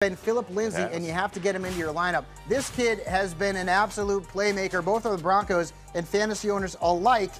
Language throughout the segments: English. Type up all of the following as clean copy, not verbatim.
And Philip Lindsay, and you have to get him into your lineup. This kid has been an absolute playmaker, both of the Broncos and fantasy owners alike.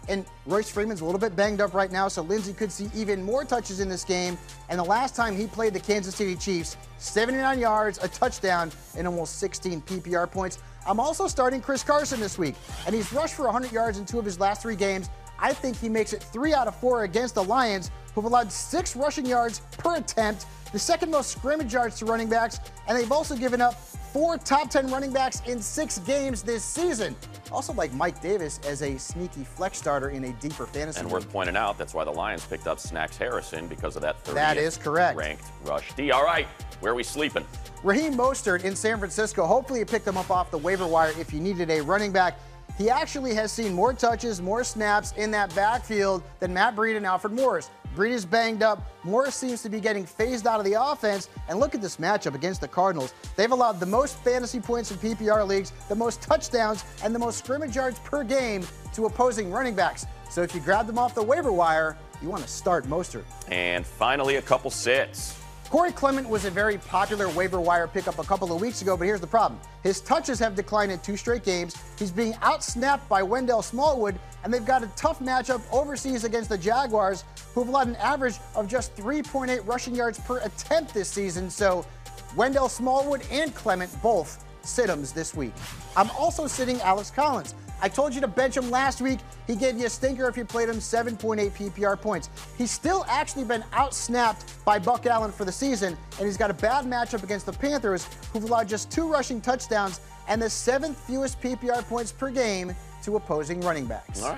And Royce Freeman's a little bit banged up right now, so Lindsay could see even more touches in this game. And the last time he played the Kansas City Chiefs, 79 yards, a touchdown, and almost 16 PPR points. I'm also starting Chris Carson this week, and he's rushed for 100 yards in 2 of his last 3 games. I think he makes it 3 out of 4 against the Lions, who've allowed 6 rushing yards per attempt, the second most scrimmage yards to running backs, and they've also given up 4 top 10 running backs in 6 games this season. Also like Mike Davis as a sneaky flex starter in a deeper fantasy And league. worth pointing out, that's why the Lions picked up Snacks Harrison, because of that 30th That is correct. ranked rush D. All right, where are we sleeping? Raheem Mostert in San Francisco. Hopefully you picked him up off the waiver wire if you needed a running back. He actually has seen more touches, more snaps in that backfield than Matt Breida and Alfred Morris. Breida's banged up. Morris seems to be getting phased out of the offense. And look at this matchup against the Cardinals. They've allowed the most fantasy points in PPR leagues, the most touchdowns, and the most scrimmage yards per game to opposing running backs. So if you grab them off the waiver wire, you want to start Mostert. And finally, a couple sits. Clement was a very popular waiver wire pickup a couple of weeks ago, but here's the problem. His touches have declined in 2 straight games. He's being outsnapped by Wendell Smallwood, and they've got a tough matchup overseas against the Jaguars, who've allowed an average of just 3.8 rushing yards per attempt this season. So Wendell Smallwood and Clement both sit-ems this week. I'm also sitting Alex Collins. I told you to bench him last week. He gave you a stinker if you played him, 7.8 PPR points. He's still actually been outsnapped by Buck Allen for the season, and he's got a bad matchup against the Panthers, who've allowed just 2 rushing touchdowns and the 7th fewest PPR points per game to opposing running backs. All right.